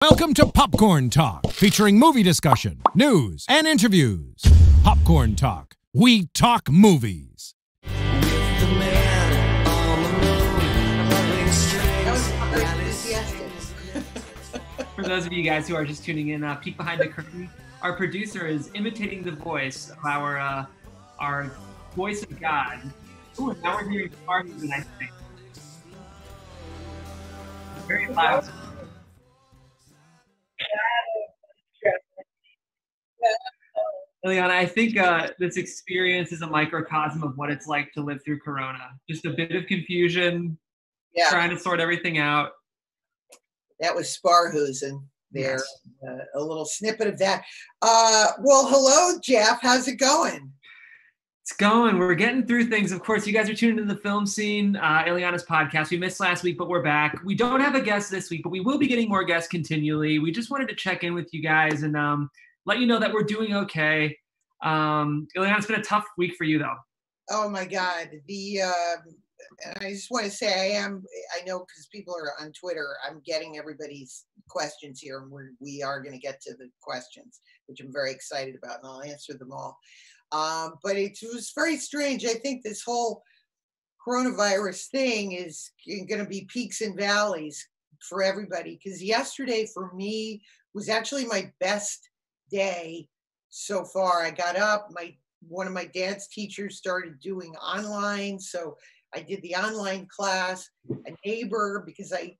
Welcome to Popcorn Talk, featuring movie discussion, news, and interviews. Popcorn Talk. We talk movies. For those of you guys who are just tuning in, peek behind the curtain. Our producer is imitating the voice of our voice of God. Ooh, now we're hearing far more than I think. Very loud. Illeana, I think this experience is a microcosm of what it's like to live through Corona. Just a bit of confusion, trying to sort everything out. That was Sparhusen there. Yes. A little snippet of that. Well, hello, Jeff. How's it going? It's going. We're getting through things. Of course, you guys are tuned into the Film Scene, Illeana's podcast. We missed last week, but we're back. We don't have a guest this week, but we will be getting more guests continually. We just wanted to check in with you guys and let you know that we're doing okay. Illeana, it's been a tough week for you, though. Oh, my God. I just want to say I know because people are on Twitter, I'm getting everybody's questions here, and we are going to get to the questions, which I'm very excited about, and I'll answer them all. But it was very strange. I think this whole coronavirus thing is going to be peaks and valleys for everybody, because yesterday for me was actually my best day so far. I got up, one of my dance teachers started doing online, so I did the online class. A neighbor, because I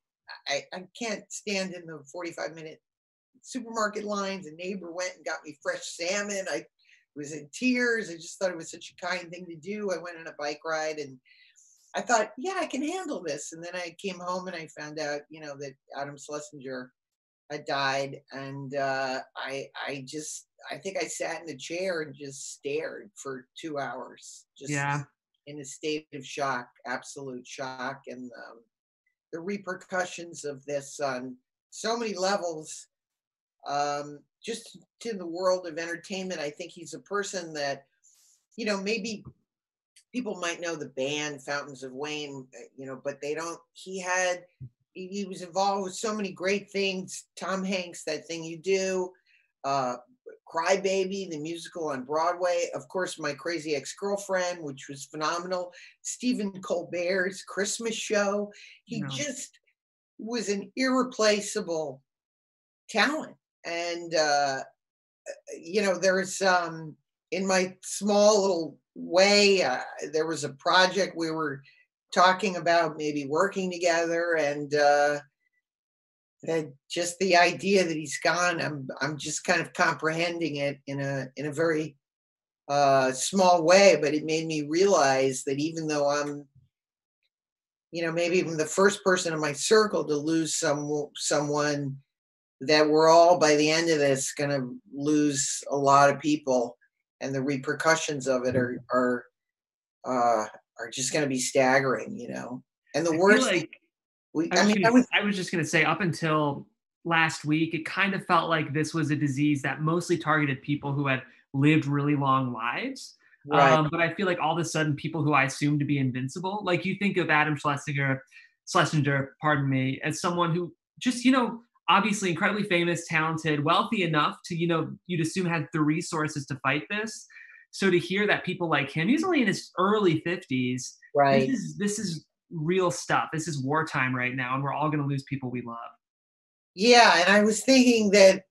can't stand in the 45-minute supermarket lines, a neighbor went and got me fresh salmon. I was in tears. I just thought it was such a kind thing to do. I went on a bike ride and I thought, yeah, I can handle this. And then I came home and I found out, that Adam Schlesinger had died. And I think I sat in a chair and just stared for 2 hours. Just in a state of shock, absolute shock. And the repercussions of this on so many levels, just to the world of entertainment. I think he's a person that, maybe people might know the band Fountains of Wayne, but they don't. He was involved with so many great things. Tom Hanks, That Thing You Do, Cry Baby, the musical on Broadway. Of course, My Crazy Ex-Girlfriend, which was phenomenal. Stephen Colbert's Christmas Show. He just was an irreplaceable talent. And, there's, in my small little way, there was a project we were talking about maybe working together, and just the idea that he's gone, I'm just kind of comprehending it in a very small way, but it made me realize that even though I'm, maybe even the first person in my circle to lose someone, that we're all, by the end of this, going to lose a lot of people, and the repercussions of it are just going to be staggering, And the worst thing, I was just going to say, up until last week, it kind of felt like this was a disease that mostly targeted people who had lived really long lives. Right. But I feel like all of a sudden, people who I assumed to be invincible, like you think of Adam Schlesinger, as someone who just, obviously incredibly famous, talented, wealthy enough to, you'd assume had the resources to fight this. So to hear that people like him, he's only in his early 50s. Right. This is real stuff. This is wartime right now, and we're all going to lose people we love. Yeah, and I was thinking that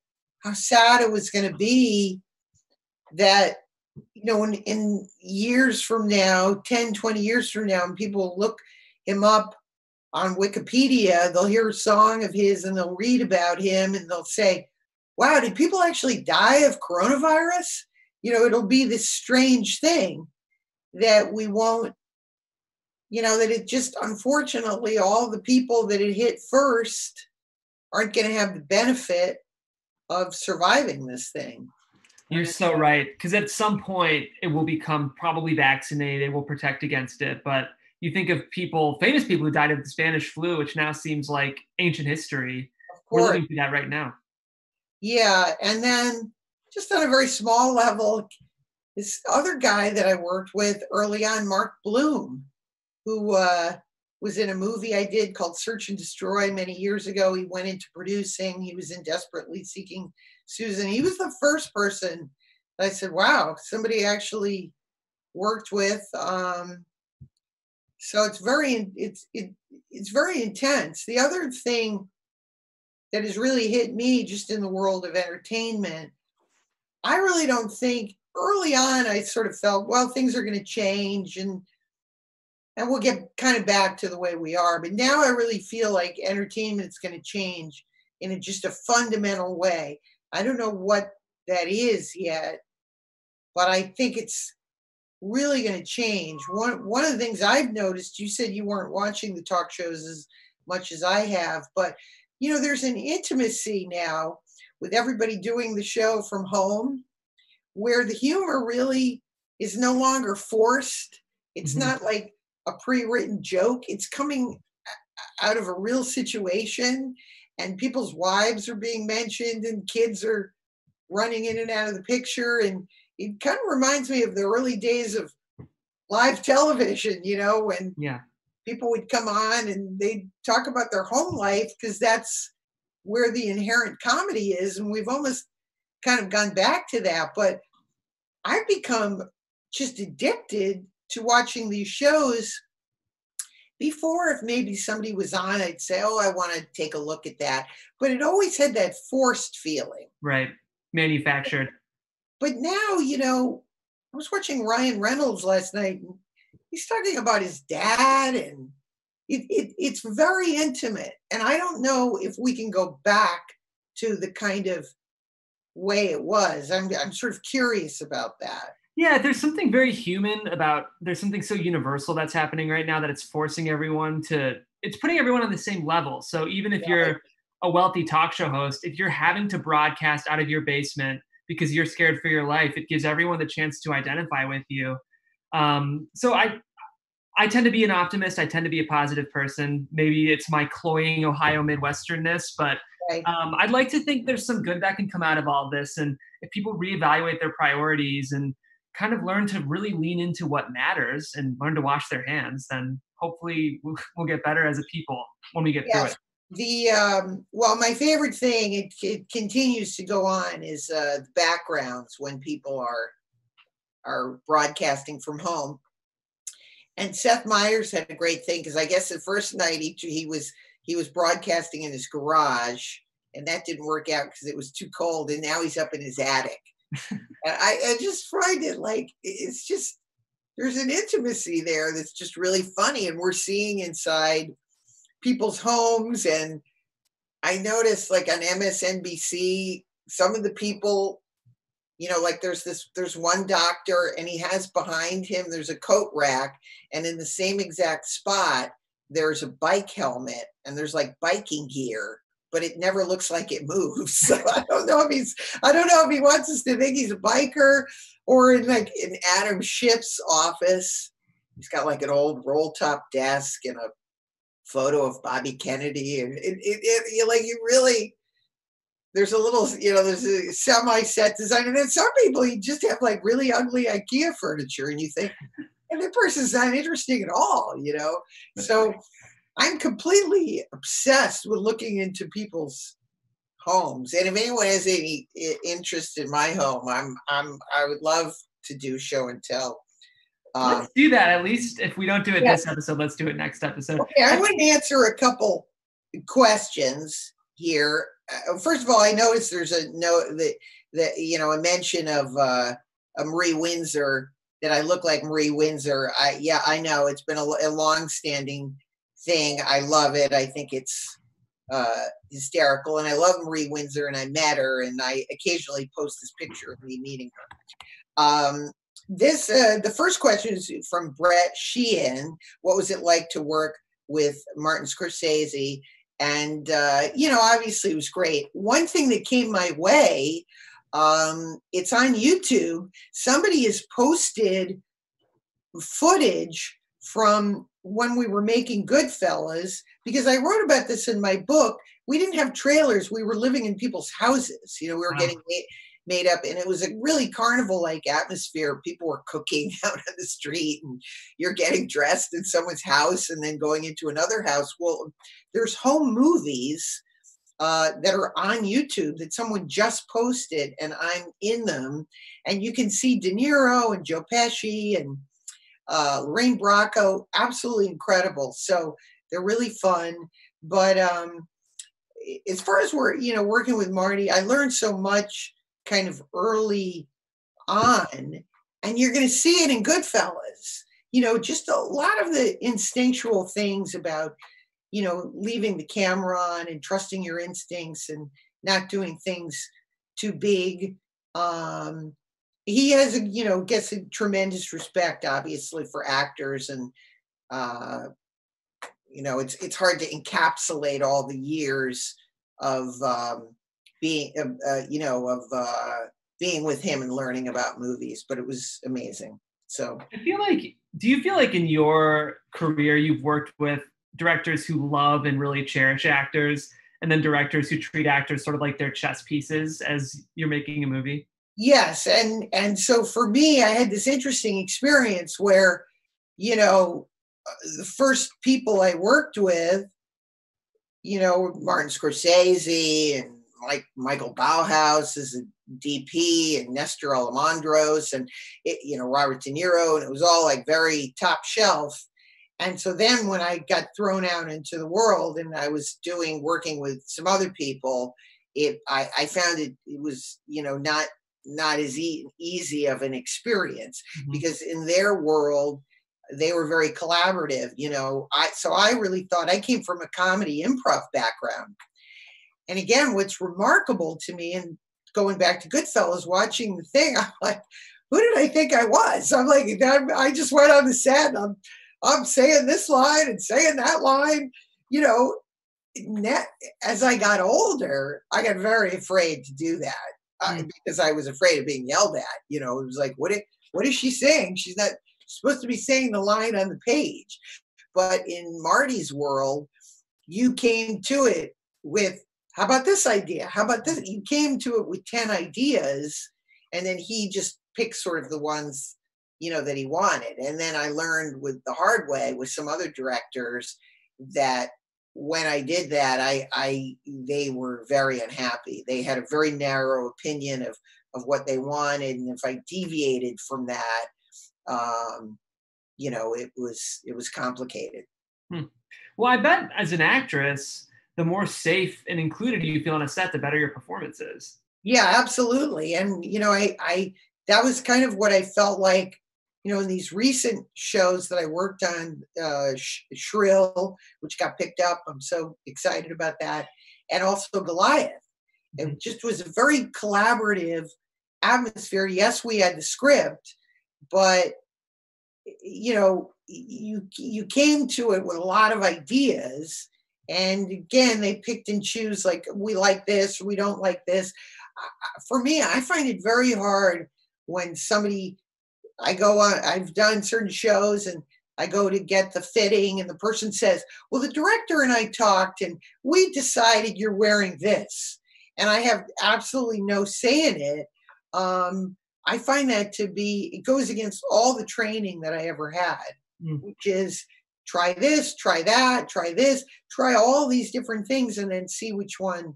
how sad it was going to be that, in years from now, 10, 20 years from now, and people look him up on Wikipedia, they'll hear a song of his and they'll read about him and they'll say, wow, did people actually die of coronavirus? It'll be this strange thing that we won't, that it just, unfortunately, all the people that it hit first aren't going to have the benefit of surviving this thing. You're so right. Because at some point it will become probably vaccinated, will protect against it. But you think of famous people who died of the Spanish flu, which now seems like ancient history. Of course. We're living through that right now. Yeah. And then just on a very small level, this other guy that I worked with early on, Mark Blum, who was in a movie I did called Search and Destroy many years ago. He went into producing. He was in Desperately Seeking Susan. He was the first person that I said, wow, somebody actually worked with. So it's very intense. The other thing that has really hit me just in the world of entertainment, I really don't think early on I sort of felt, well, things are going to change and we'll get kind of back to the way we are. But now I really feel like entertainment is going to change in just a fundamental way. I don't know what that is yet, but I think it's really going to change. One of the things I've noticed, you said you weren't watching the talk shows as much as I have, but you know, there's an intimacy now with everybody doing the show from home where the humor really is no longer forced. It's not like a pre-written joke. It's coming out of a real situation, and people's wives are being mentioned and kids are running in and out of the picture. And it kind of reminds me of the early days of live television, you know, when people would come on and they'd talk about their home life because that's where the inherent comedy is. And we've almost kind of gone back to that. But I've become just addicted to watching these shows. Before, if maybe somebody was on, I'd say, oh, I want to take a look at that. But it always had that forced feeling. Right. Manufactured. But now, you know, I was watching Ryan Reynolds last night, and he's talking about his dad, and it's very intimate. And I don't know if we can go back to the kind of way it was. I'm sort of curious about that. Yeah, there's something very human about, there's something so universal that's happening right now that it's forcing everyone to, it's putting everyone on the same level. So even if you're a wealthy talk show host, if you're having to broadcast out of your basement because you're scared for your life, it gives everyone the chance to identify with you. So I tend to be an optimist. I tend to be a positive person. Maybe it's my cloying Ohio Midwesternness, but I'd like to think there's some good that can come out of all this. And if people reevaluate their priorities and kind of learn to really lean into what matters and learn to wash their hands, then hopefully we'll get better as a people when we get through it. Well, my favorite thing, it continues to go on, is the backgrounds when people are broadcasting from home. And Seth Meyers had a great thing, because I guess the first night he was broadcasting in his garage, and that didn't work out because it was too cold, and now he's up in his attic. And I just find it like, it's just, there's an intimacy there that's just really funny, and we're seeing inside people's homes. And I noticed, like on MSNBC, some of the people, you know, like there's one doctor, and he has behind him, there's a coat rack, and in the same exact spot, there's a bike helmet, and there's like biking gear, but it never looks like it moves. So I don't know if he wants us to think he's a biker, or in Adam Schiff's office, he's got like an old roll top desk and a photo of Bobby Kennedy, and there's a little, you know, there's a semi-set design, and then some people, you just have like really ugly IKEA furniture, and you think, and the person's not interesting at all, you know. So I'm completely obsessed with looking into people's homes, and if anyone has any interest in my home, I would love to do show and tell. Let's do that. At least if we don't do it this episode, let's do it next episode. Okay, I want to answer a couple questions here. First of all, I noticed there's a mention of Marie Windsor, that I look like Marie Windsor. I know it's been a long-standing thing. I love it. I think it's hysterical, and I love Marie Windsor, and I met her, and I occasionally post this picture of me meeting her. The first question is from Brett Sheehan. What was it like to work with Martin Scorsese? And, obviously it was great. One thing that came my way, it's on YouTube. Somebody has posted footage from when we were making Goodfellas, because I wrote about this in my book. We didn't have trailers. We were living in people's houses. You know, we were getting made up, and it was a really carnival-like atmosphere. People were cooking out on the street, and you're getting dressed in someone's house and then going into another house. Well, there's home movies that are on YouTube that someone just posted, and I'm in them, and you can see De Niro and Joe Pesci and Lorraine Bracco, absolutely incredible. So they're really fun. But as far as working with Marty, I learned so much kind of early on, and you're going to see it in Goodfellas. Just a lot of the instinctual things about, leaving the camera on and trusting your instincts and not doing things too big. He has, gets a tremendous respect, obviously, for actors, and it's hard to encapsulate all the years of being with him and learning about movies, but it was amazing. So do you feel like in your career you've worked with directors who love and really cherish actors, and then directors who treat actors sort of like their chess pieces as you're making a movie? Yes, and so for me, I had this interesting experience where, the first people I worked with, Martin Scorsese and Michael Bauhaus as a DP, and Nestor Almondros, and Robert De Niro, and it was all like very top shelf. And so then when I got thrown out into the world and I was working with some other people, I found it was not as easy of an experience, because in their world they were very collaborative. So I really thought, I came from a comedy improv background. And again, what's remarkable to me, and going back to Goodfellas, watching the thing, I'm like, who did I think I was? I'm like, I just went on the set and I'm saying this line and saying that line. As I got older, I got very afraid to do that because I was afraid of being yelled at. It was like, what is she saying? She's not supposed to be saying the line on the page. But in Marty's world, you came to it with, how about this idea? How about this? You came to it with 10 ideas, and then he just picked sort of the ones, that he wanted. And then I learned with the hard way with some other directors that when I did that, they were very unhappy. They had a very narrow opinion of what they wanted. And if I deviated from that, it was complicated. Well, I bet as an actress, the more safe and included you feel on a set, the better your performance is. Yeah, absolutely. And, that was kind of what I felt like, in these recent shows that I worked on, Shrill, which got picked up. I'm so excited about that. And also Goliath. It just was a very collaborative atmosphere. Yes, we had the script, but, you came to it with a lot of ideas. And again, they picked and choose, like, we like this, we don't like this. For me, I find it very hard when I've done certain shows and I go to get the fitting and the person says, well, the director and I talked and we decided you're wearing this. And I have absolutely no say in it. I find that it goes against all the training that I ever had, which is try this, try that, try this, try all these different things, and then see which one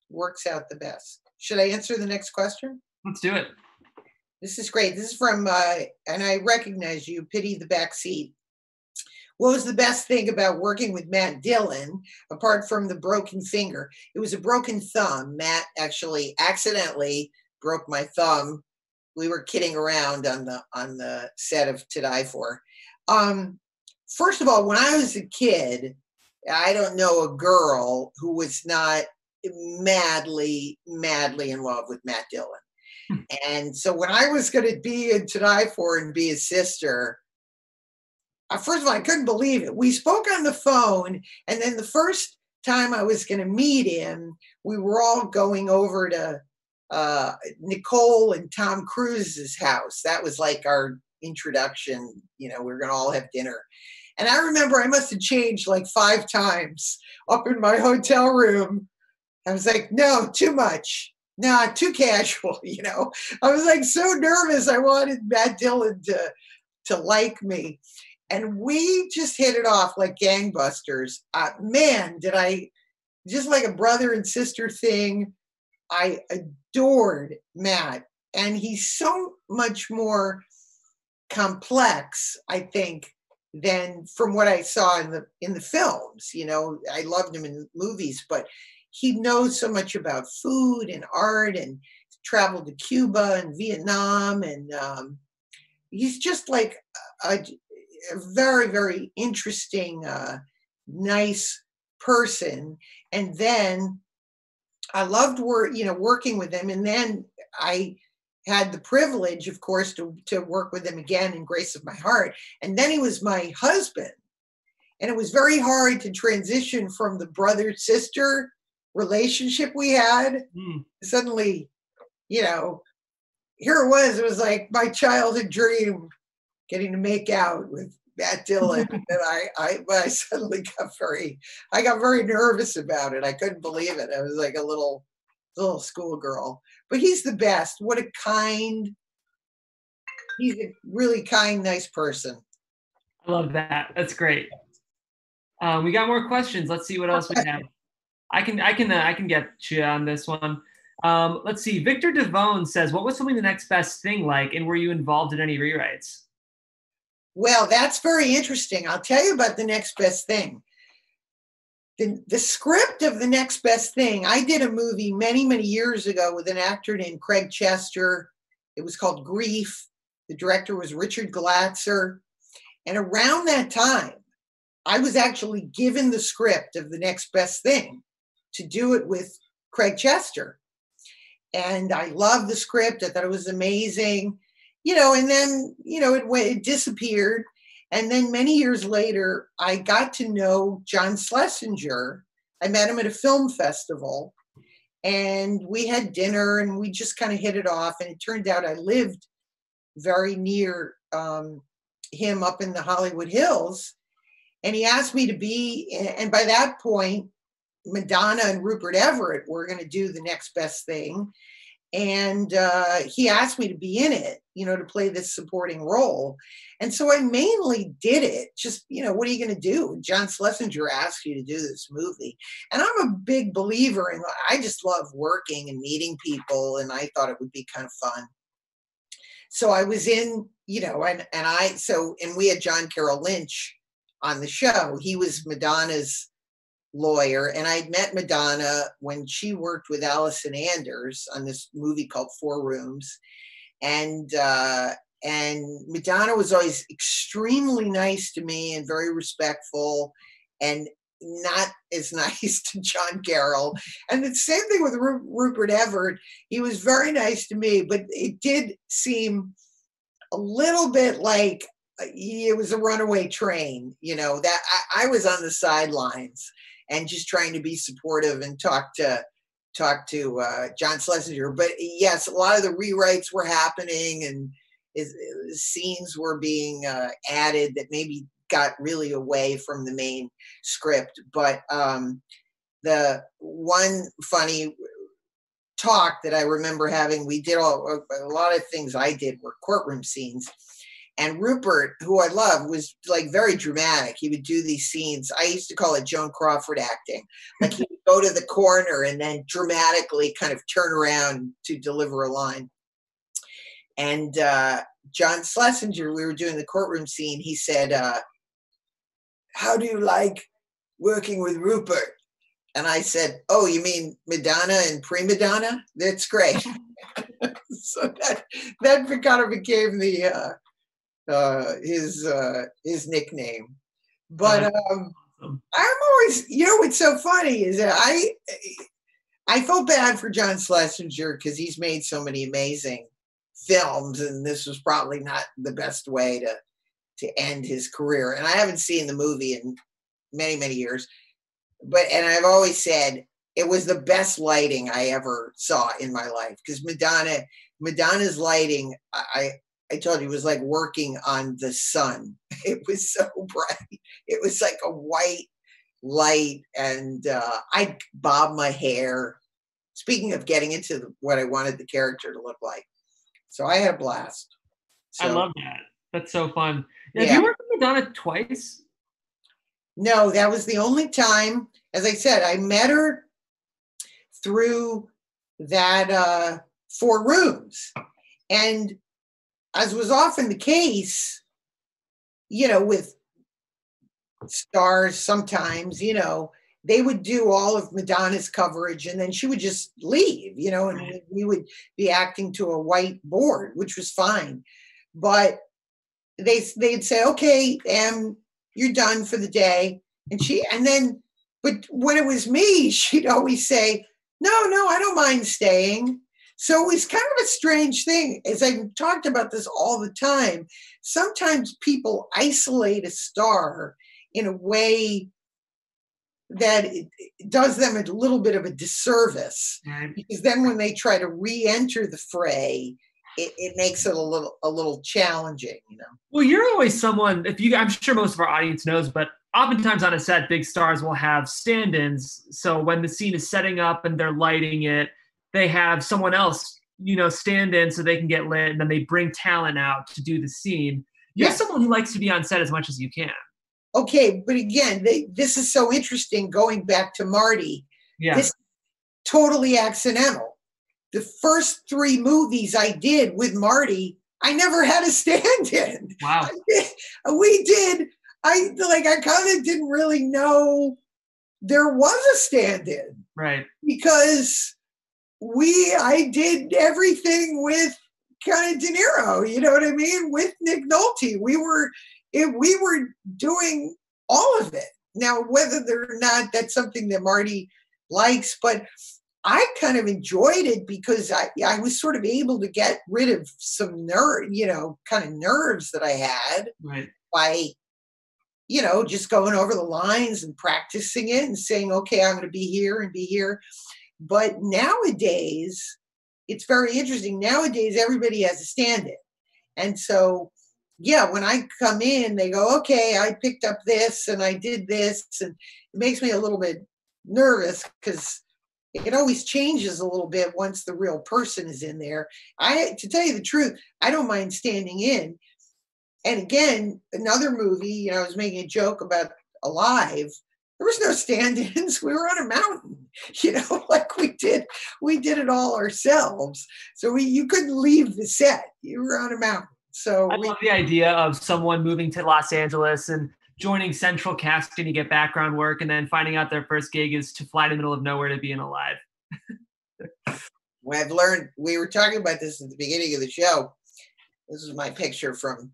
works out the best. Should I answer the next question? Let's do it. This is great. This is from, and I recognize you, Pity the Backseat. What was the best thing about working with Matt Dillon, apart from the broken finger? It was a broken thumb. Matt actually accidentally broke my thumb. We were kidding around on the set of To Die For. First of all, when I was a kid, I don't know a girl who was not madly in love with Matt Dillon. And so when I was going to be in To Die For and be his sister, first of all, I couldn't believe it. We spoke on the phone, and then the first time I was going to meet him, we were all going over to Nicole and Tom Cruise's house. That was like our introduction. We were going to all have dinner. And I remember I must have changed like 5 times up in my hotel room. I was like, no, too much. nah, too casual, you know. I was like so nervous. I wanted Matt Dillon to like me. And we just hit it off like gangbusters. Man, did I, just like a brother and sister thing. I adored Matt. And he's so much more complex, I think, than from what I saw in the films. You know, I loved him in movies, but he knows so much about food and art, and traveled to Cuba and Vietnam, and he's just like a very, very interesting, nice person. And then I loved working with him. And then I had the privilege, of course, to work with him again in Grace of My Heart. And then he was my husband. And it was very hard to transition from the brother-sister relationship we had. Suddenly, you know, here it was like my childhood dream, getting to make out with Matt Dillon. And I suddenly got very nervous about it. I couldn't believe it. I was like a little schoolgirl. But he's the best. He's a really kind, nice person. I love that. That's great. We got more questions. Let's see what else we have. I can get you on this one. Let's see. Victor Devone says, what was filming The Next Best Thing like, and were you involved in any rewrites? Well, that's very interesting. I'll tell you about The Next Best Thing. The script of The Next Best Thing, I did a movie many, many years ago with an actor named Craig Chester. It was called Grief. The director was Richard Glatzer. And around that time, I was actually given the script of The Next Best Thing to do it with Craig Chester. And I loved the script. I thought it was amazing. You know, and then, you know, it disappeared. And then many years later, I got to know John Schlesinger. I met him at a film festival, and we had dinner, and we just kind of hit it off. And it turned out I lived very near him up in the Hollywood Hills. And he asked me to be, and by that point, Madonna and Rupert Everett were going to do The Next Best Thing. And he asked me to be in it, you know, to play this supporting role. And so I mainly did it. Just, you know, what are you going to do? John Schlesinger asked you to do this movie. And I'm a big believer in, I just love working and meeting people. And I thought it would be kind of fun. So I was in, you know, and we had John Carroll Lynch on the show. He was Madonna's lawyer, and I'd met Madonna when she worked with Allison Anders on this movie called Four Rooms, and Madonna was always extremely nice to me and very respectful, and not as nice to John Carroll. And the same thing with Rupert Everett. He was very nice to me, but it did seem a little bit like it was a runaway train, you know, that I was on the sidelines and just trying to be supportive and talk to John Schlesinger. But yes, a lot of the rewrites were happening, and scenes were being added that maybe got really away from the main script. But the one funny talk that I remember having, we did a lot of things I did were courtroom scenes. And Rupert, who I love, was like very dramatic. He would do these scenes. I used to call it Joan Crawford acting. Like he would go to the corner and then dramatically kind of turn around to deliver a line. And John Schlesinger, we were doing the courtroom scene. He said, how do you like working with Rupert? And I said, oh, you mean Madonna and Prima Donna? That's great. So that kind of became the his nickname. But I'm always, you know, what's so funny is that I felt bad for John Schlesinger because he's made so many amazing films, and this was probably not the best way to end his career. And I haven't seen the movie in many, many years, and I've always said it was the best lighting I ever saw in my life, because Madonna's lighting, I told you, it was like working on the sun. It was so bright. It was like a white light, and I'd bob my hair, speaking of getting into what I wanted the character to look like. So I had a blast. So, I love that. That's so fun. Have yeah. you worked with Madonna twice? No, that was the only time. As I said, I met her through that 4 Rooms. And as was often the case, you know, with stars sometimes, you know, they would do all of Madonna's coverage and then she would just leave, you know, and we would be acting to a white board, which was fine. But they'd say, okay, you're done for the day. But when it was me, she'd always say, no, I don't mind staying. So it was kind of a strange thing. As I've talked about this all the time, sometimes people isolate a star in a way that it does them a little bit of a disservice, because then when they try to re-enter the fray, it makes it a little challenging, you know. Well, you're always someone, I'm sure most of our audience knows, but oftentimes on a set, big stars will have stand-ins. So when the scene is setting up and they're lighting it, they have someone else, you know, stand in so they can get lit, and then they bring talent out to do the scene. You're someone who likes to be on set as much as you can. Okay, but again, this is so interesting, going back to Marty. Yeah. This is totally accidental. The first 3 movies I did with Marty, I never had a stand-in. Wow. I kind of didn't really know there was a stand-in. Right. Because I did everything with kind of De Niro, you know what I mean? With Nick Nolte. We were doing all of it. Now, whether or not that's something that Marty likes, but I kind of enjoyed it because I was sort of able to get rid of some kind of nerves that I had by, you know, just going over the lines and practicing it and saying, okay, I'm going to be here and be here. But nowadays, it's very interesting. Nowadays, everybody has a stand-in. And so, yeah, when I come in, they go, okay, I picked up this and I did this. And it makes me a little bit nervous because it always changes a little bit once the real person is in there. To tell you the truth, I don't mind standing in. And again, another movie, you know, I was making a joke about Alive. There was no stand-ins. We were on a mountain, you know, like we did it all ourselves. So you couldn't leave the set. You were on a mountain. So I love the idea of someone moving to Los Angeles and joining central casting to get background work and then finding out their first gig is to fly to the middle of nowhere to be in Alive. Well, I've learned, we were talking about this at the beginning of the show. This is my picture from,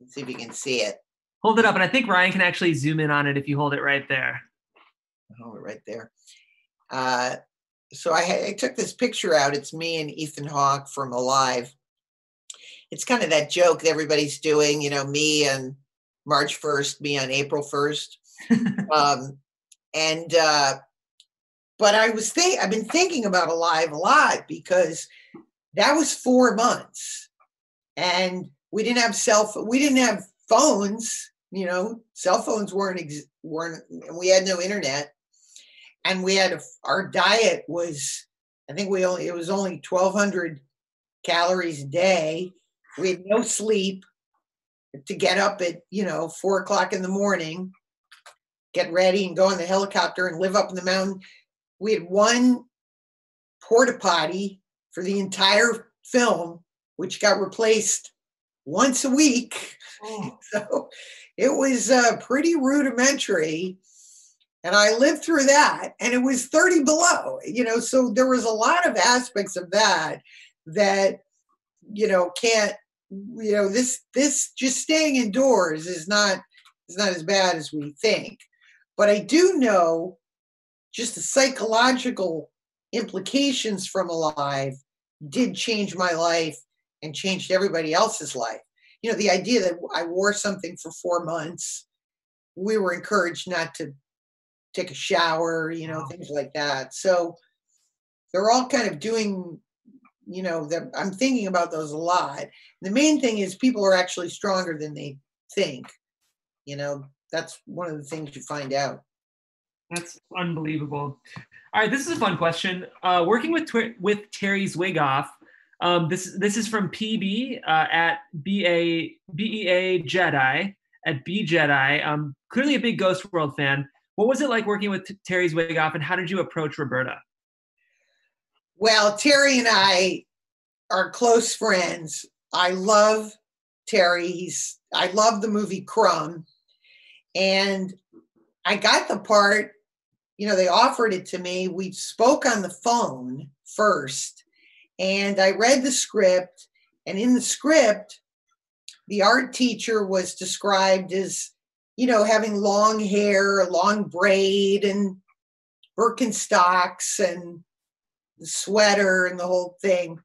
let's see if you can see it. Hold it up, and I think Ryan can actually zoom in on it if you hold it right there. Hold it right there. So I took this picture out. It's me and Ethan Hawke from Alive. It's kind of that joke that everybody's doing, you know, me on March 1st, me on April 1st. But I've been thinking about Alive a lot because that was 4 months and we didn't have phones, you know, cell phones weren't, and we had no internet, and our diet was, it was only 1,200 calories a day. We had no sleep to get up at, 4:00 in the morning, get ready and go on the helicopter and live up in the mountain. We had one porta potty for the entire film, which got replaced once a week. Oh. So it was pretty rudimentary. And I lived through that, and it was 30 below, so there was a lot of aspects of that, this just staying indoors is not as bad as we think. But I do know just the psychological implications from Alive did change my life and changed everybody else's life. The idea that I wore something for 4 months, we were encouraged not to take a shower, things like that. So they're all kind of doing, I'm thinking about those a lot. The main thing is people are actually stronger than they think. That's one of the things you find out. That's unbelievable. All right, this is a fun question. Working with Terry Zwigoff. This is from PB at BEA Jedi at B Jedi. Clearly a big Ghost World fan. What was it like working with Terry Zwigoff, and how did you approach Roberta? Well, Terry and I are close friends. I love Terry. I love the movie Crumb, and I got the part. You know, they offered it to me. We spoke on the phone first, and I read the script. And in the script, the art teacher was described as, you know, having long hair, a long braid, and Birkenstocks, and the sweater, and the whole thing.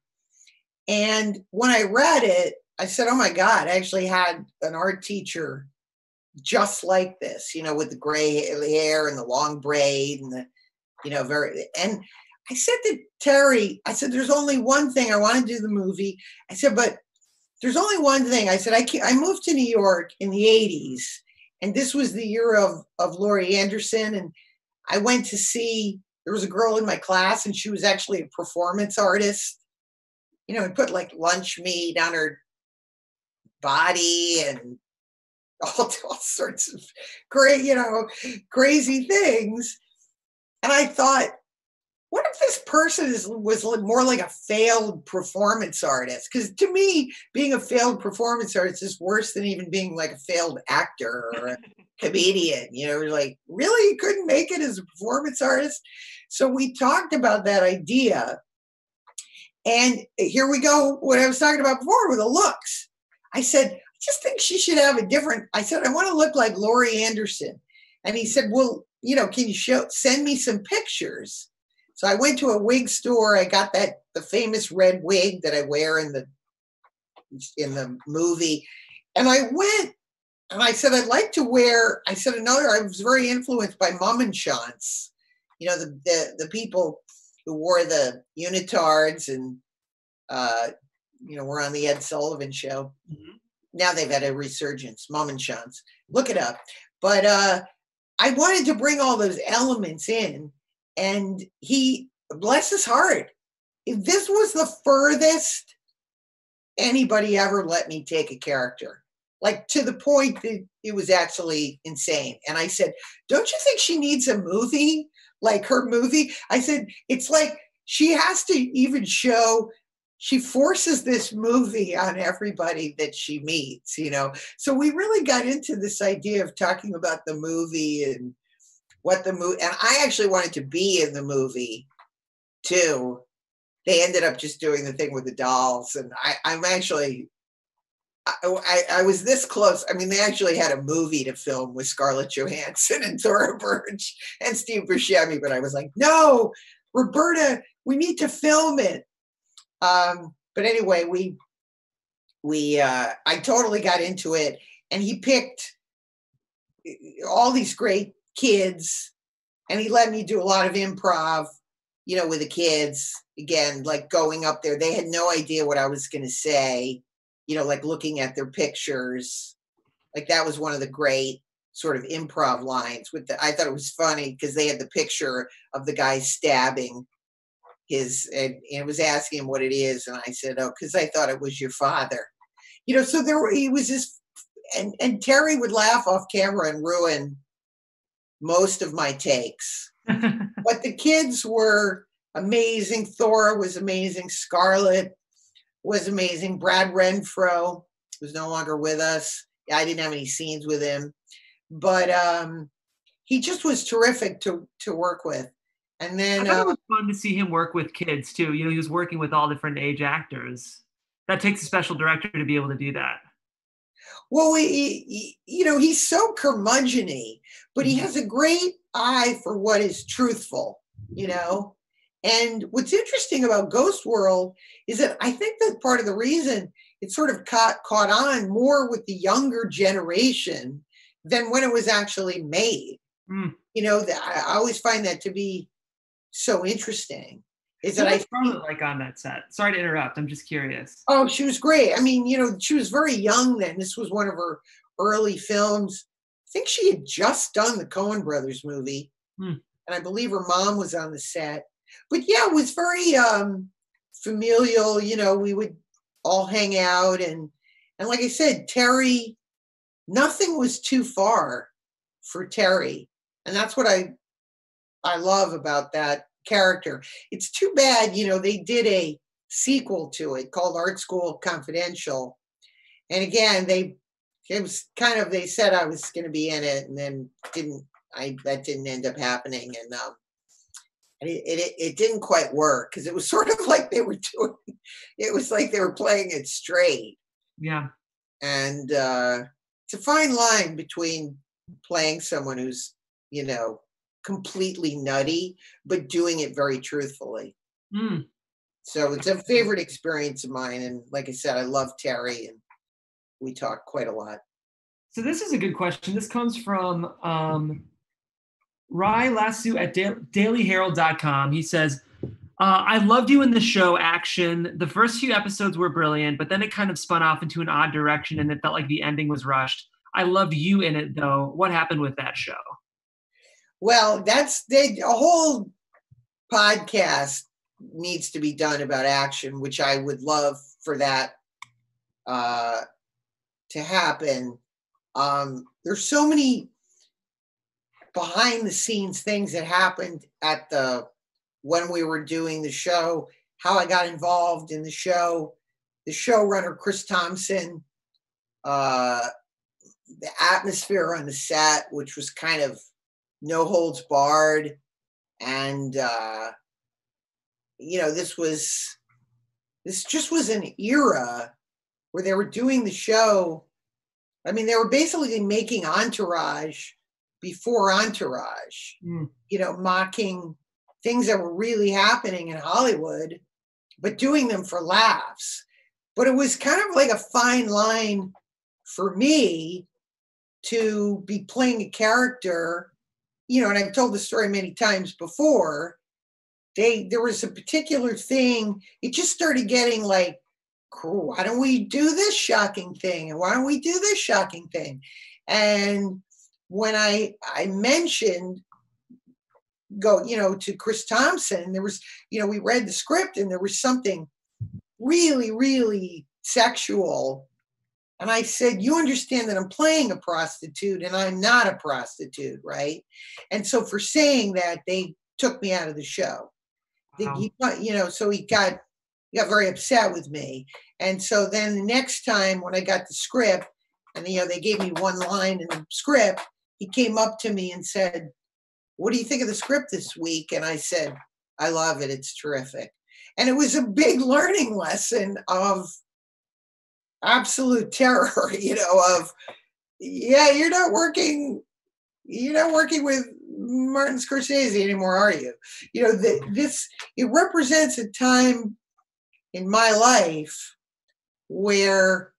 And when I read it, I said, "Oh my God, I actually had an art teacher just like this, you know, with the gray hair and the long braid and the, you know, and I said to Terry, I said, there's only one thing. I want to do the movie. I said, but there's only one thing. I said, I moved to New York in the 80s, and this was the year of Laurie Anderson. And I went to see, there was a girl in my class, and she was actually a performance artist, you know, and put like lunch meat on her body and all sorts of great, you know, crazy things. And I thought, what if this person was more like a failed performance artist? Because to me, being a failed performance artist is worse than even being like a failed actor or a comedian. You know, like, really, you couldn't make it as a performance artist? So we talked about that idea. And here we go, what I was talking about before with the looks. I said, just think she should have a different, I said, I want to look like Laurie Anderson. And he said, well, you know, can you send me some pictures? So I went to a wig store. I got the famous red wig that I wear in the movie. And I went and I said, I'd like to wear, I said, I was very influenced by Mum and Chance, you know, the people who wore the unitards and, you know, were on the Ed Sullivan Show. Mm-hmm. Now they've had a resurgence, Mum and Chance. Look it up. But I wanted to bring all those elements in. And he, bless his heart, this was the furthest anybody ever let me take a character. Like, to the point that it was actually insane. And I said, don't you think she needs a movie? Like her movie? I said, it's like she has to even show, she forces this movie on everybody that she meets, you know? So we really got into this idea of talking about the movie and what the movie, and I actually wanted to be in the movie too. They ended up just doing the thing with the dolls. And I'm actually, I was this close. I mean, they actually had a movie to film with Scarlett Johansson and Thora Birch and Steve Buscemi, but I was like, no, Roberta, we need to film it. But anyway, I totally got into it, and he picked all these great kids, and he let me do a lot of improv, you know, with the kids, again, like going up there. They had no idea what I was going to say, you know, like looking at their pictures. Like, that was one of the great sort of improv lines I thought it was funny because they had the picture of the guy stabbing and it was asking him what it is. And I said, oh, because I thought it was your father, you know. So he was just, and Terry would laugh off camera and ruin most of my takes. But the kids were amazing. Thora was amazing. Scarlett was amazing. Brad Renfro was no longer with us. I didn't have any scenes with him, but he just was terrific to work with. And then I thought it was fun to see him work with kids too. You know, he was working with all different age actors. That takes a special director to be able to do that. Well, you know, he's so curmudgeon-y, but he has a great eye for what is truthful, you know. And what's interesting about Ghost World is that I think that part of the reason it sort of caught on more with the younger generation than when it was actually made. Mm. You know, I always find that to be so interesting. Is that I Scarlett like on that set? Sorry to interrupt. I'm just curious. Oh, she was great. I mean, you know, she was very young then. This was one of her early films. I think she had just done the Coen Brothers movie. And and I believe her mom was on the set. But yeah, it was very familial. You know, we would all hang out, and like I said, Terry, nothing was too far for Terry, and that's what I love about that character. It's too bad, you know, they did a sequel to it called Art School Confidential, and again, they said I was going to be in it, and then that didn't end up happening, and it didn't quite work because it was sort of like it was like they were playing it straight. Yeah. And it's a fine line between playing someone who's, you know, completely nutty, but doing it very truthfully. Mm. So it's a favorite experience of mine. And like I said, I love Terry, and we talk quite a lot. So this is a good question. This comes from Rai Lasso at dailyherald.com. He says, I loved you in the show Action. The first few episodes were brilliant, but then it kind of spun off into an odd direction and it felt like the ending was rushed. I loved you in it, though. What happened with that show? Well, a whole podcast needs to be done about Action, which I would love for that to happen. There's so many behind the scenes things that happened when we were doing the show, how I got involved in the show, the showrunner, Chris Thompson, the atmosphere on the set, which was kind of no holds barred. And, you know, this just was an era where they were doing the show. I mean, they were basically making Entourage before Entourage, you know, mocking things that were really happening in Hollywood, but doing them for laughs. But it was kind of like a fine line for me to be playing a character, you know, and I've told the story many times before. There was a particular thing, it just started getting like, cool, why don't we do this shocking thing? And why don't we do this shocking thing? And when I mentioned, you know, to Chris Thompson, there was, you know, we read the script and there was something really, really sexual. And I said, you understand that I'm playing a prostitute and I'm not a prostitute, right? And so for saying that, they took me out of the show. Wow. You know, so he got very upset with me. And so then the next time when I got the script and, you know, they gave me one line in the script, he came up to me and said, what do you think of the script this week? And I said, I love it. It's terrific. And it was a big learning lesson of absolute terror, you know, of, yeah, you're not working with Martin Scorsese anymore, are you? You know, it represents a time in my life where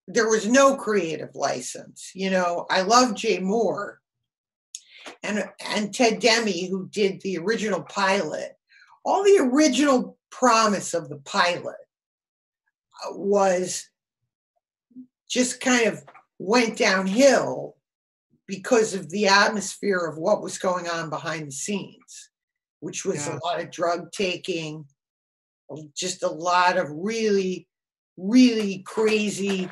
there was no creative license. You know, I love Jay Moore and Ted Demme, who did the original pilot. All the original promise of the pilot was just kind of went downhill because of the atmosphere of what was going on behind the scenes, which was a lot of drug taking, just a lot of really, really crazy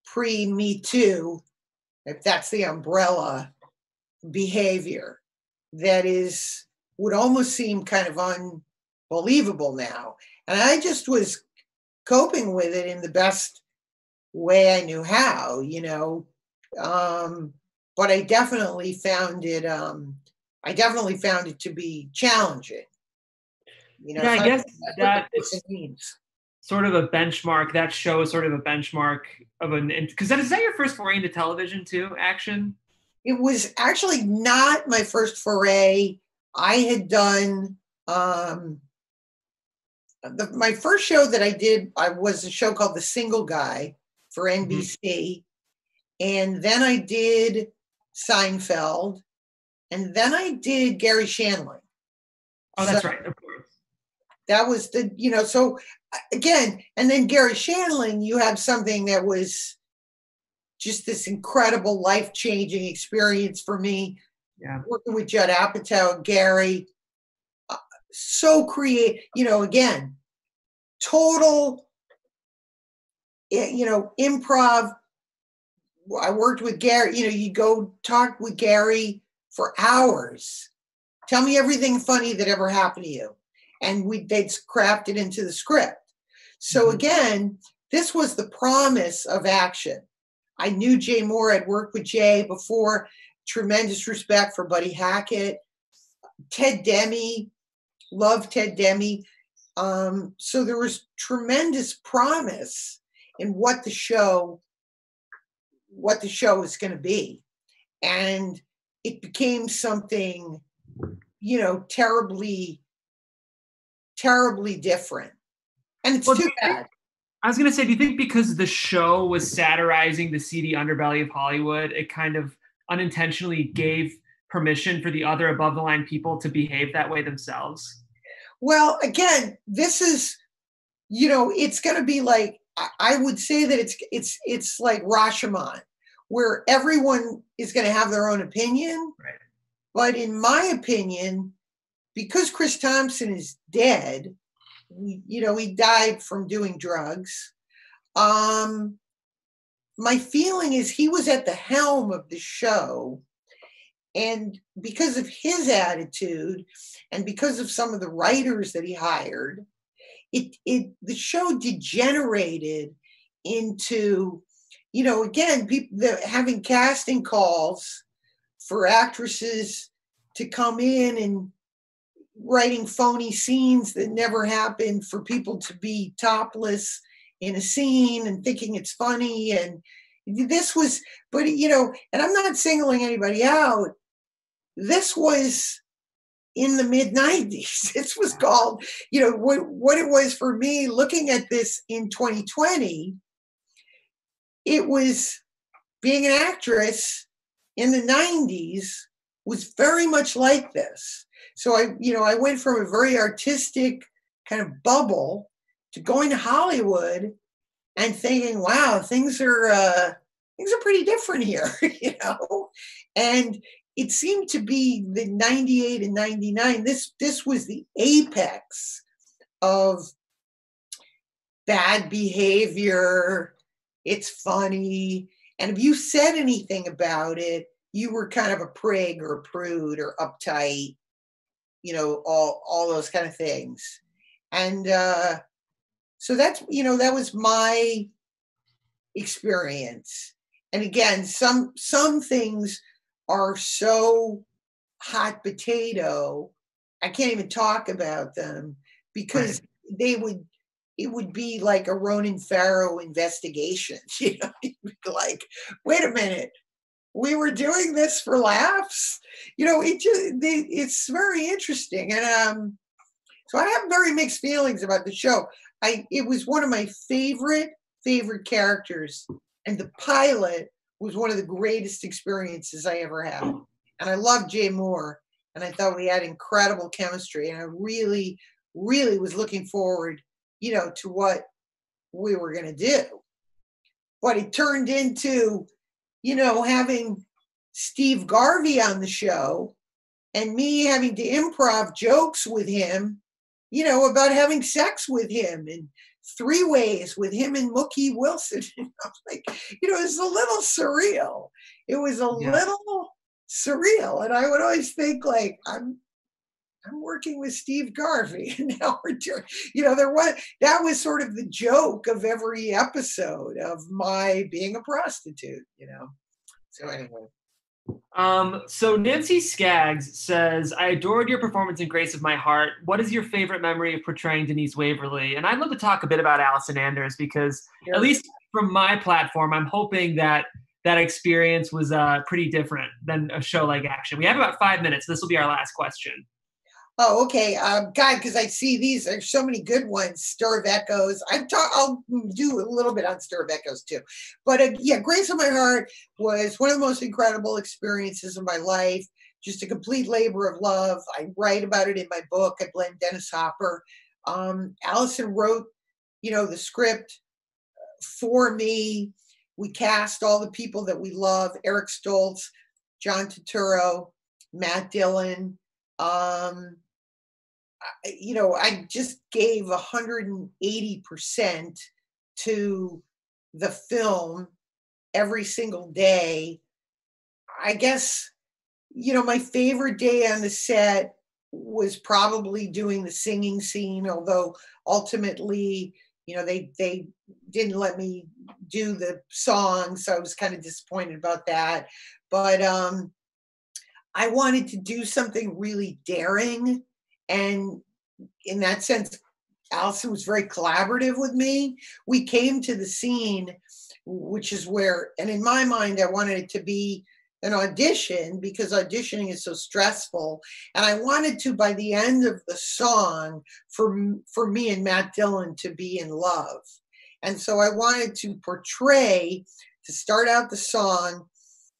pre-Me Too, if that's the umbrella, behavior that would almost seem kind of unbelievable now. And I just was coping with it in the best way I knew how, you know. But I definitely found it to be challenging. You know, yeah, I guess that is sort of a benchmark. That show is sort of a benchmark of because is that your first foray into television too, Action? It was actually not my first foray. I had done my first show that I did. I was a show called The Single Guy for NBC, and then I did Seinfeld, and then I did Gary Shandling. Oh, that's right, of course. That was so again, and then Gary Shandling, you have something that was just this incredible life-changing experience for me. Yeah. Working with Judd Apatow, Gary, so creative, again, total, improv. I worked with Gary, you go talk with Gary for hours. Tell me everything funny that ever happened to you. And they'd craft it into the script. So again, this was the promise of action. I knew Jay Moore. I'd worked with Jay before. Tremendous respect for Buddy Hackett. Ted Demme, love Ted Demme. So there was tremendous promise in what the show was going to be. And it became something, terribly, terribly different. And it's too bad. I was going to say, do you think because the show was satirizing the seedy underbelly of Hollywood, it kind of unintentionally gave permission for the other above the line people to behave that way themselves? Well, again, this is, it's going to be like, I would say that it's like Rashomon, where everyone is going to have their own opinion. Right. But in my opinion, because Chris Thompson is dead, he died from doing drugs. My feeling is he was at the helm of the show. And because of his attitude and because of some of the writers that he hired, the show degenerated into, again, people having casting calls for actresses to come in and writing phony scenes that never happened, for people to be topless in a scene and thinking it's funny. And this was, but and I'm not singling anybody out. This was in the mid-90s. This was called, what it was for me looking at this in 2020, it was being an actress in the 90s was very much like this. So I went from a very artistic kind of bubble to going to Hollywood and thinking, wow, things are pretty different here, and it seemed to be the 98 and 99. This was the apex of bad behavior. It's funny. And if you said anything about it, you were kind of a prig or a prude or uptight, all those kind of things. And so that's, that was my experience. And again, some things are so hot potato, I can't even talk about them because it would be like a Ronan Farrow investigation. You'd be like, wait a minute, we were doing this for laughs. It's very interesting. And so I have very mixed feelings about the show. It was one of my favorite characters, and the pilot was one of the greatest experiences I ever had. And I loved Jay Moore, and I thought we had incredible chemistry. And I really, really was looking forward, to what we were going to do. But it turned into, having Steve Garvey on the show and me having to improv jokes with him, about having sex with him and 3 ways with him and Mookie Wilson. Like, it was a little surreal. It was a little surreal. And I would always think, like, I'm working with Steve Garvey. And now we're doing, that was sort of the joke of every episode of my being a prostitute, So anyway. So Nancy Skaggs says, I adored your performance in Grace of My Heart. What is your favorite memory of portraying Denise Waverly? And I'd love to talk a bit about Allison Anders because at least from my platform, I'm hoping that experience was pretty different than a show like Action. We have about 5 minutes. This will be our last question. Oh, okay. God, because I see there's so many good ones. Stir of Echoes. I'll do a little bit on Stir of Echoes too. But Grace of My Heart was one of the most incredible experiences of my life. Just a complete labor of love. I write about it in my book. I blame Dennis Hopper. Allison wrote, the script for me. we cast all the people that we love: Eric Stoltz, John Turturro, Matt Dillon. You know, I just gave 180% to the film every single day. I guess, you know, my favorite day on the set was probably doing the singing scene, although ultimately, you know, they didn't let me do the song, so I was kind of disappointed about that. But I wanted to do something really daring, and in that sense, Allison was very collaborative with me. We came to the scene, which is where, and in my mind, I wanted it to be an audition because auditioning is so stressful. And I wanted to, by the end of the song, for me and Matt Dillon to be in love. And so I wanted to portray, to start out the song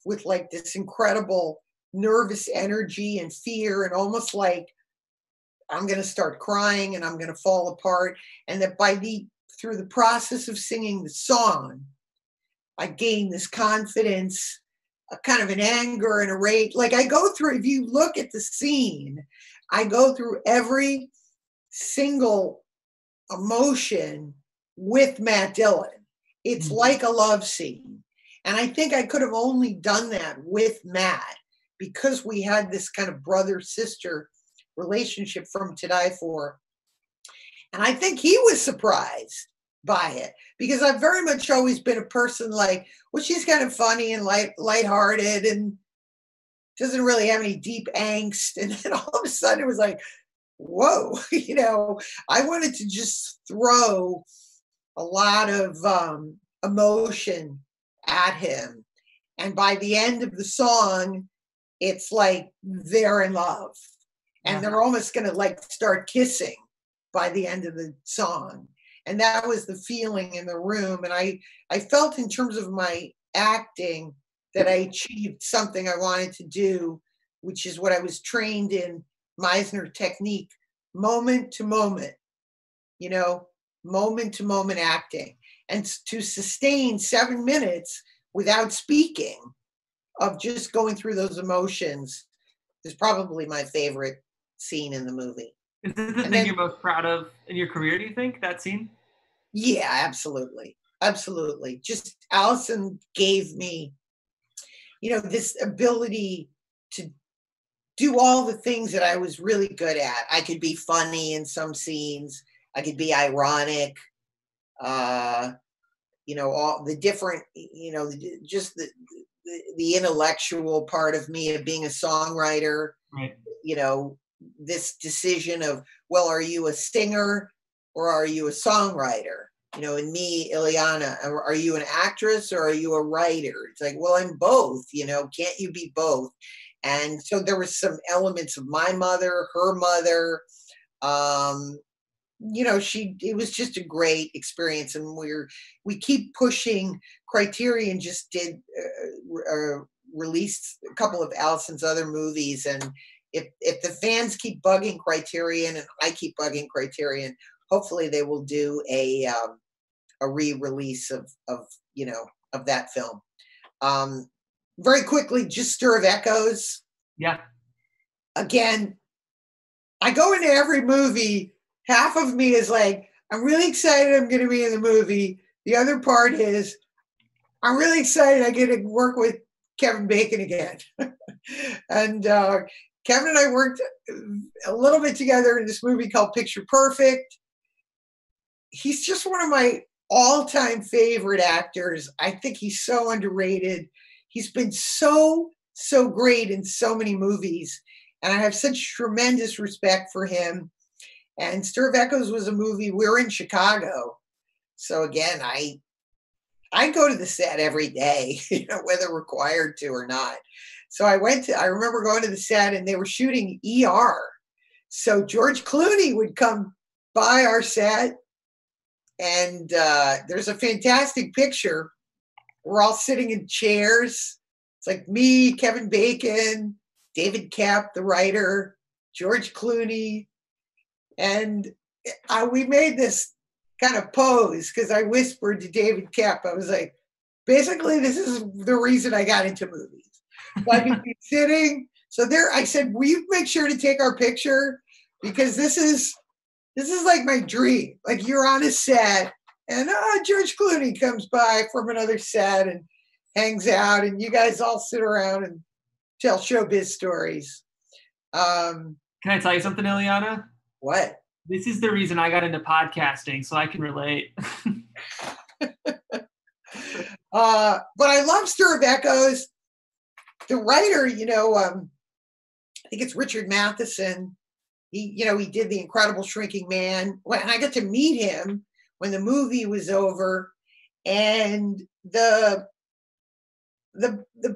with like this incredible nervous energy and fear, and almost like I'm going to start crying and I'm going to fall apart. And that through the process of singing the song, I gained this confidence, a kind of an anger and a rage. Like I go through, if you look at the scene, I go through every single emotion with Matt Dillon. It's like a love scene. And I think I could have only done that with Matt because we had this kind of brother-sister relationship from To Die For. And I think he was surprised by it because I've very much always been a person like, well, she's kind of funny and lighthearted and doesn't really have any deep angst. And then all of a sudden it was like, whoa, you know, I wanted to just throw a lot of emotion at him. And by the end of the song, it's like they're in love and they're almost going to like start kissing by the end of the song. And that was the feeling in the room. And I felt in terms of my acting that I achieved something I wanted to do, which is what I was trained in, Meisner technique, moment to moment, you know, moment to moment acting. And to sustain 7 minutes without speaking, of just going through those emotions, is probably my favorite scene in the movie. Is this the thing you're most proud of in your career, do you think, that scene? Yeah, absolutely. Absolutely. Just Allison gave me, you know, this ability to do all the things that I was really good at. I could be funny in some scenes. I could be ironic. You know, all the different, you know, just the intellectual part of me of being a songwriter. Right. You know, this decision of, well, are you a singer or are you a songwriter? You know, and me, Illeana, are you an actress or are you a writer? It's like, well, I'm both, you know, can't you be both? And so there were some elements of my mother, her mother, you know, it was just a great experience. And we keep pushing. Criterion just did released a couple of Allison's other movies. And if the fans keep bugging Criterion and I keep bugging Criterion, hopefully they will do a re-release of you know, of that film. Very quickly, just Stir of Echoes. Yeah. Again, I go into every movie. Half of me is like, I'm really excited I'm going to be in the movie. The other part is, I'm really excited I get to work with Kevin Bacon again. And Kevin and I worked a little bit together in this movie called Picture Perfect. He's just one of my all-time favorite actors. I think he's so underrated. He's been so great in so many movies. And I have such tremendous respect for him. And Stir of Echoes was a movie, we're in Chicago. So again, I go to the set every day, you know, whether required to or not. So I remember going to the set and they were shooting ER. So George Clooney would come by our set and there's a fantastic picture. We're all sitting in chairs. It's like me, Kevin Bacon, David Kapp, the writer, George Clooney. And we made this kind of pose because I whispered to David Kapp, I was like, basically, this is the reason I got into movies. So I could be sitting. So there, I said, will you make sure to take our picture? Because this is like my dream. Like you're on a set and George Clooney comes by from another set and hangs out and you guys all sit around and tell showbiz stories. Can I tell you something, Illeana? What? This is the reason I got into podcasting, so I can relate. But I love Stir of Echoes. The writer, I think it's Richard Matheson. He did The Incredible Shrinking Man. And I got to meet him when the movie was over. And the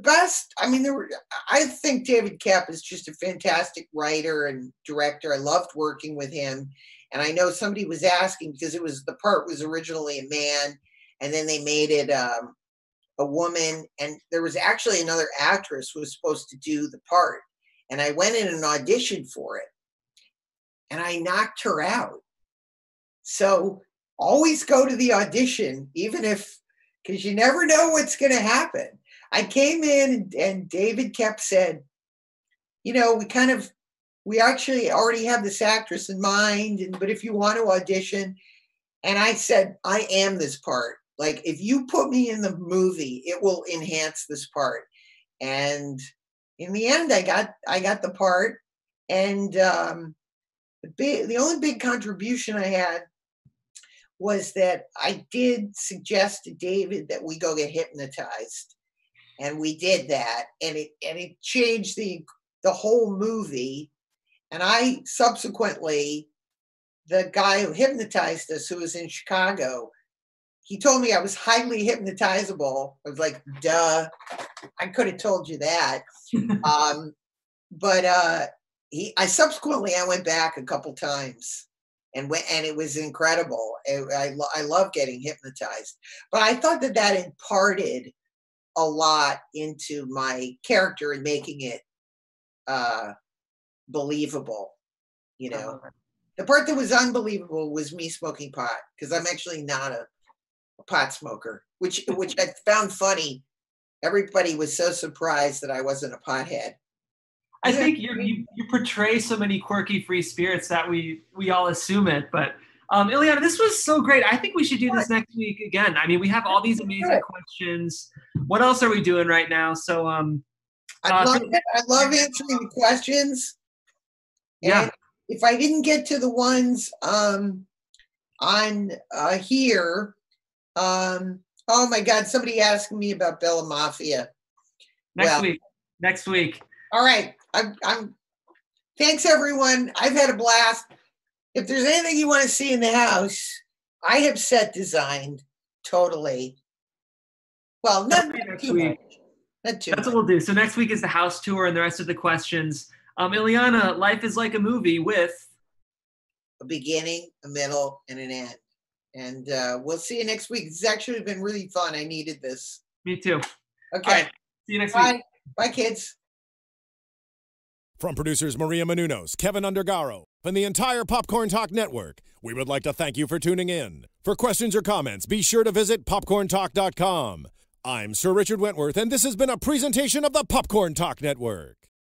best, I think David Koepp is just a fantastic writer and director. I loved working with him. And I know somebody was asking because the part was originally a man and then they made it a woman. And there was actually another actress who was supposed to do the part. And I went in and auditioned for it. And I knocked her out. So always go to the audition, because you never know what's going to happen. I came in and David Koepp said, we actually already have this actress in mind, but if you want to audition, and I said, I am this part. Like, if you put me in the movie, it will enhance this part. And in the end, I got the part. And the only big contribution I had was that I did suggest to David that we go get hypnotized. And we did that. And it changed the whole movie. And I subsequently, the guy who hypnotized us, who was in Chicago, he told me I was highly hypnotizable. I was like, duh, I could have told you that. But I subsequently went back a couple times and it was incredible. I love getting hypnotized, but I thought that imparted a lot into my character and making it believable. The part that was unbelievable was me smoking pot, because I'm actually not a pot smoker, which I found funny. Everybody was so surprised that I wasn't a pothead. I think you portray so many quirky free spirits that we all assume it. But Illeana, this was so great. I think we should do this next week again. We have all these amazing questions. What else are we doing right now? So I love answering the questions. Yeah. And if I didn't get to the ones on here, oh my God, somebody asking me about Bella Mafia. Next week. All right. Thanks everyone. I've had a blast. If there's anything you want to see in the house, I have set designed totally. Well, not too much. That's what we'll do. So next week is the house tour and the rest of the questions. Illeana, life is like a movie with a beginning, a middle, and an end. And we'll see you next week. It's actually been really fun. I needed this. Me too. Okay. Right. See you next week. Bye, kids. From producers Maria Menounos, Kevin Undergaro, and the entire Popcorn Talk Network, we would like to thank you for tuning in. For questions or comments, be sure to visit popcorntalk.com. I'm Sir Richard Wentworth, and this has been a presentation of the Popcorn Talk Network.